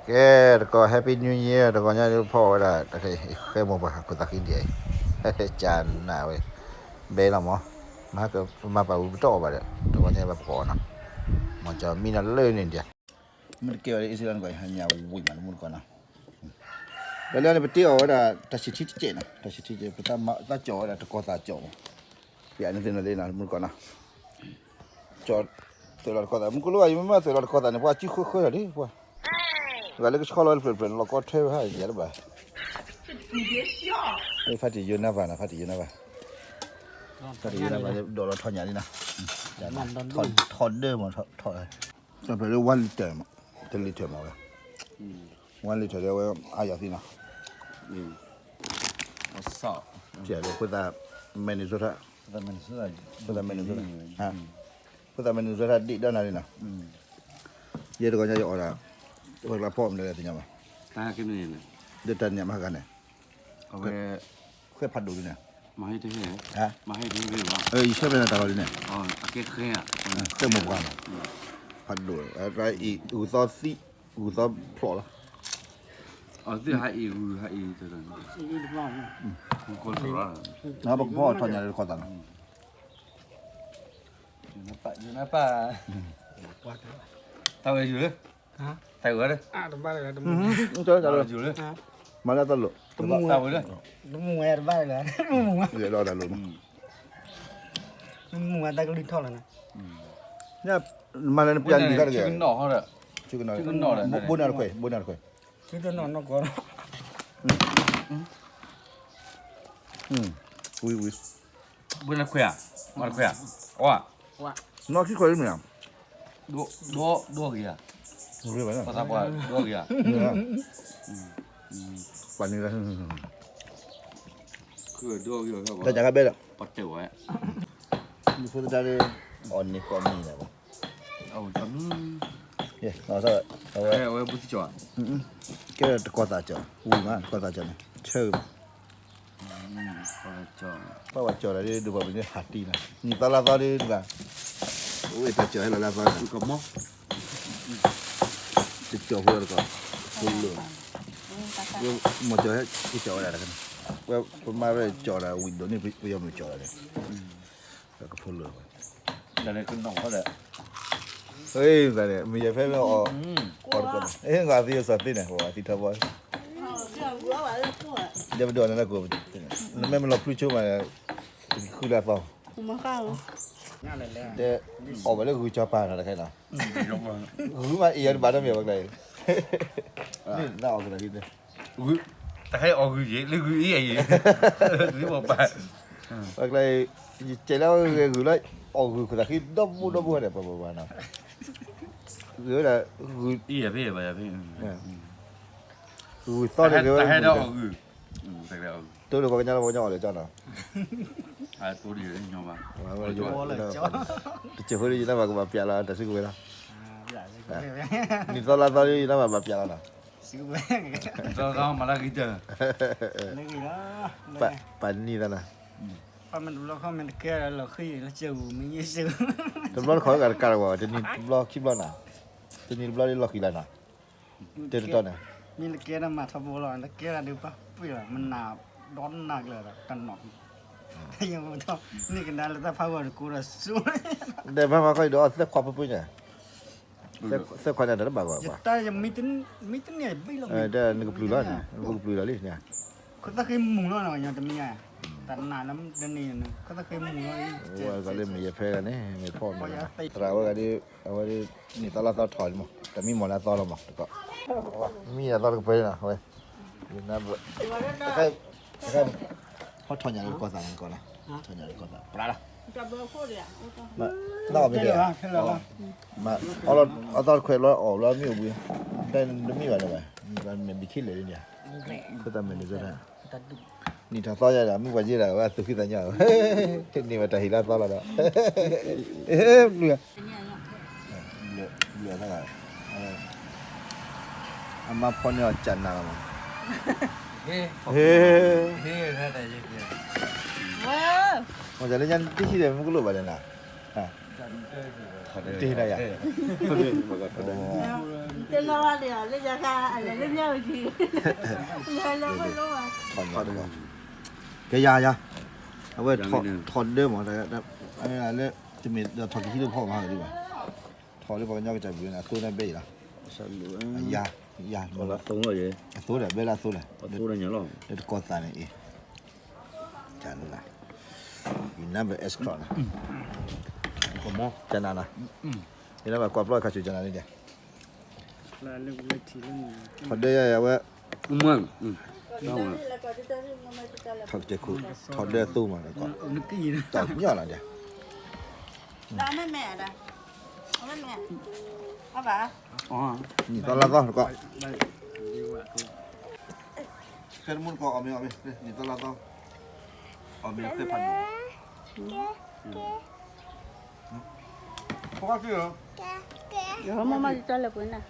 Ke ko happy new year to nya po da ta ke mo ba ko ta kin dia chan na we be la mo ma ko ma ba u to ba de to nya ba ko na mo cha mi na le ni dia mun ke isi lan ko hanya wi man mun ko naแล้วเนี่ยไปเที่ยวน่ะตัดสิทธิ์เจนะตัดสิทธิ์เจไปตามมาตาจอน่ะตะกอตาจอเปลี่ยนนี่เลยนะมึงก่อนนะจอตัวละกอตามึงก็รู้ว่าอยู่มั้ยตัวละกอตาเนี่ยพอจิค่อยๆดิพอแล้วก็ชอบเลยเปลี่ยนละกอเท่ให้เยอะบ่你别笑ไอ้ฟาติอยู่นะบ่นะฟาติอยู่นะบ่ฟาติอยู่นะบ่โดนเราถอนอย่างนี้นะถอนเด้อมั้งถอนจะไปเรียก1 ลิตรมั้ง1 ลิตรมั้งเว้ย1 ลิตรเดียวอายาสินะ我操，这个不但没你说他，咱们是啊，不但没你说他，啊，不但没你说他地到哪里呢？也这个人要了，我来跑我们这里嘛，大家跟着呢，这真年嘛干呢，我们快爬路呢，马黑这些，啊，马黑这些吧，以前边打到的呢，哦，给黑啊，这么干呢，爬路，来一5到4 5到跑了，哦，这还有这个，过手了，然后跑穿年就夸张了，有那把，到位去了，啊，到位了，啊，都办了，都这到位这去了，马上到路，到位了，都木哎，都办了，木啊，也到路嘛，木啊，大个零套了呢。那马上变你看这个，闹好了，这个那这个闹了，不那块，不那块。这都闹过了。喂，不能亏啊，没得亏啊，哇，那几块有没有？多个呀，没有完了，我咋不多个呀？反正可多个，大家别了，不对哎，你说的家里哦，你搞米了吧？哦，咱们，耶，老少，我也不是叫，给搞大叫，喂嘛，搞大叫呢，吃。爸爸叫来的，对吧？人家哈地呢，你到那到的对吧？我也在叫，那到的。干嘛？这叫回来了个，回来了。我没叫，一叫来了个。我妈来叫来，window 你不要没叫来的。那个回来了。在那跟弄好了。哎，在那，没拍没哦。好的，哎，我是有啥子呢？我是他不。dia berdua anak aku memang lo lucu mana kuda apa dia oh boleh gua capa nak kan lah gua iya badan dia bagai ni nak aku lagi deh gua tak hay oh gua je lu gua iya je lu apa bagai celau gua lah oh gua tak kira dobu ada apa mana gua dah gua iya be ba be gua tahu dia tak hay đâu gua tak hay tôi được có cái nhà bao nhỏ để cho nào à tôi đi nhau mà chưa đi nó mà bia là tại sao quên đi tao là đi nó mà bia là tao mà là cái gì bạn đi ra nè mình lo không mình kia là khi là chiều mình như chiều tôi lo khỏi cả rồi cho nên lo kíp lo nào cho nên lo đi lo khi là nào từ từ này mình kia là mặt thabo rồi là kia là điều ba bây giờ mình nào đón nạc là cần nọ nhưng mà thôiนี่กันได้แล้วถ้าพาวเวอร์กูจะสู้ เดี๋ยวมาค่อยดูเสื้อความปุ๊บเนี่ยเสื้อความอะไรนั่นบ้างวะ แต่ยังไม่ถึงเนี่ยไม่ลง เดี๋ยวนี่ก็ปลุกแล้วเนี่ยก็ปลุกแล้วนี่เนี่ย เขาถ้าเคยมุงแล้วเนาะยังจะมีไงแต่นานแล้วเดี๋ยวนี้เนี่ยเขาถ้าเคยมุงแล้ว ว่าก็เลยไม่แพ้กันนี่ไม่พอมันแต่ว่ากันดิว่าดินี่ตอนเราตอนถอยมั้งแต่มีหมดแล้วตอนเรามั้งก็มีอะไรตอนก็ไปนะเว้ยน่าเบื่อใครเขาถอนอย่างนี้ก่อนสั่งก่อนนะถอนอย่างนี้ก่อนสั่งปลาละมาเราไม่ได้มาเอาตอนเคยเราออกเราไม่อยู่แต่ไม่ไหวเลยมันเป็นบิคิดเลยเนี่ยก็ทำเป็นจะได้นี่ถ้าซ้อยไม่ไหวจีละว่าสุขีสัญญานี่มาแต่หิลาซ้อแล้วเอ๊ะเรือเท่าไหร่อามาพ่อเนี่ยจันนามาเฮ้他在这边我这里讲这些人不够了吧？人呐，啊， ตีได้ยัง เต้นแล้วเดี๋ยวเล่นยาคาอะไรเล่นยาอีกทีแล้วไม่รู้อ่ะ ถอนก่อนแกยาเอาไว้ถอนเดิมหมดเลยนะไอ้อะไรจะมีเดี๋ยวถอนที่ลูกพ่อมาดีกว่าถอนเรื่องบอกว่าย่อไปจับอยู่นะตู้นั่นเบ้ละ sao lúa ยา còn là sống rồi vậy ตู้เลยเบ้ละตู้เลย có thu là nhớ lòng เดี๋ยวกดตาเนี่ยอีจันนะอีนั่นเป็นเอสครอนะ có mò จันนะนี่แล้วแบบกวาดปล่อยข้าศึกจันนะนี่เดียว แล้วเรื่องทีเรื่อง ถอนเดียวว่า cũng mừng đâu mà แล้วก็จะเต้นมันจะแล้ว เขาจะคุยถอนเดียวตู้มาแล้วก็ นึกกี่นะ ต่อยย่อละเดียว ได้แม่แม่ด่ะเอาแม่แม่เอาป่ะ อ๋อ นี่ตอนละก็ก็ ได้ดีกว่าตัว เคยมุนก็เอาไปนี่ตอนละก็เอาไปเคยพันพวกเขาคือ เดี๋ยวมันจะแล้วปุ่นน่ะ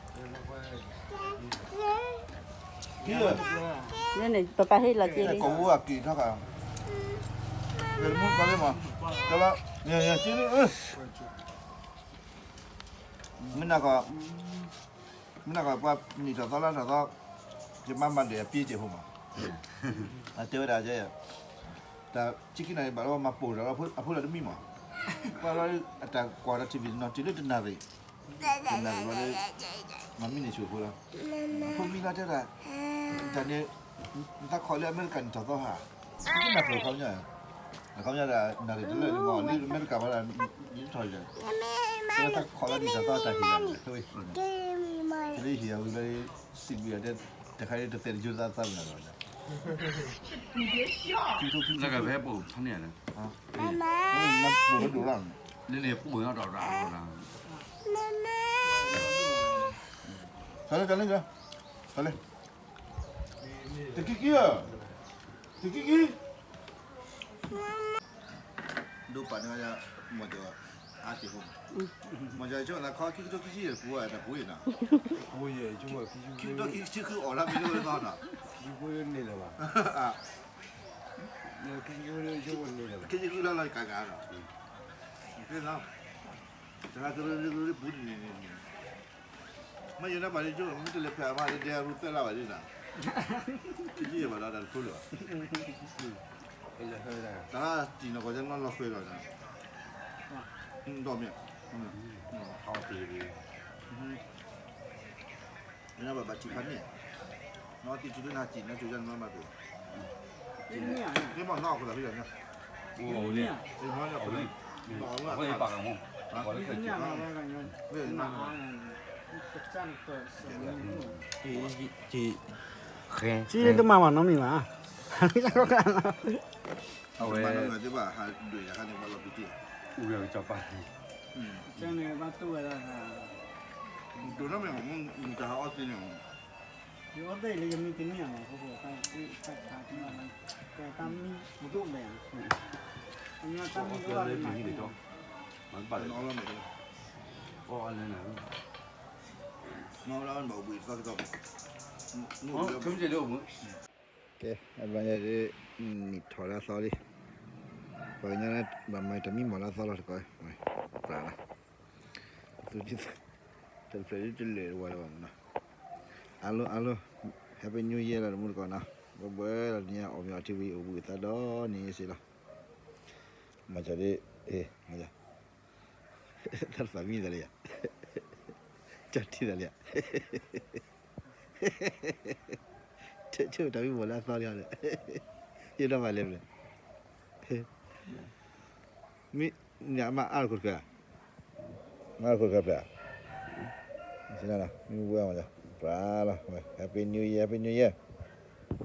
คือ นี่นี่ป้าให้เราจี ก็ว่ากี่เท่ากันเคยมุนก็เลยมาแต่ว่าเนี่ยจีนี่มันน่ะก็ว่านี่ตอนละก็จะมาเดี๋ยวปีเจ้าผมอ่ะเจอได้ใช่แต่ชิคกี้พายบอกว่ามาปูแล้วพูดอะไรไม่มาว่าเราแต่กว่าที่วินนอนจีนี่จะน่ารักน่ารักว่ามันไม่ได้ช่วยพูดแล้วพวกมีน่าจะได้แต่เนี่ยถ้าขอเรียกอเมริกันจะต้องหาที่น่ารักเขาเนี่ยเขาเนี่ยน่ารักเลยงอนี่อเมริกันว่ายิ่งถอยเลยแต่ถ้าขอเรียกนี่จะต้องแต่หินเลยเฮ้ยจะได้เหี้ยเลยสิ่งเดียวเด็ดแต่ใครจะเซ็นยูซ่าตั้งอะไรเนี่ย 那个还不成年了，那不会流浪。你不要找啥了？来那个，来，这个，都把那个么叫阿姐夫，么叫叫那靠这个也不会的，不会的，不也就我这个熬了没那个高呢，不会那了吧？啊，那就我那了吧？这个那干干了，对喏，这个不的呢。ไม่ยังน่าไปจู่มันจะเล็บแผลมาเดี๋ยวรู้แต่ละวันนี้นะที่ยี่มาแล้วดันคุยเลย 哎呀，对的。 แต่จีนก็จะนอนรอคุยเลยนะดอมเนี่ยเอาตีดีนี่นะแบบจีพันเนี่ยนอนตีจุดนั้นจีนนะจุดนั้นมาดู เนี่ย นี่มันนอกกันแล้วพี่เนี่ย 我的， เนี่ย นี่มันเนี่ยนอก 我也八个梦，我的 เนี่ย 可 เรากันยันหนาจะจ้างตัวเสีย จีต้องมาวันน้องมีมาไม่ใช่ก็กัน เอาไว้ มันอะไรที่ว่าหาดูอย่างนั้นว่าเราไปที่ 我要叫爸。 เจ้าเนี่ยบ้านตัวแล้วค่ะ ดูนั่นเป็นของมึงจะหาออสติเนี่ย เดี๋ยวได้เลยยังมีที่เนี่ยมาเขาบอกไปไปหาที่นั่นแต่ตามมีมุดุแบ่งอันนี้ตามมีก็ว่าเป็นหมาย 蛮爸 น้องเราไม่ได้ 哦，那那。 น้องเรามันบอกบุยสักตัวนู่น 哦，根本就六分。 โอเคอันวันนี้นี่ถอดแล้วซอรี่พออย่างนั้นแบบไม่จะมีหมดแล้วซอแล้วก็ไม่ปลาละตัวที่จะเฟรดจะเลยว่าแล้วนะอัลโหล Happy New Year แล้วมุดก่อนนะบ่เบื่อแล้วเนี่ยออกมาทีวีอุบุตาดอนี่สิละมาจะได้มาจะทัดสามีได้เลยอ่ะจัดที่ได้เลยอ่ะเชื่อแต่ไม่หมดแล้วซอรี่เลยยืนมาเลยเลยมีเนี่ยมาอ่านคุยกันมาคุยกันเปล่าสินะมีเบื่อมาจ้ะปลาละ Happy New Year Happy New Year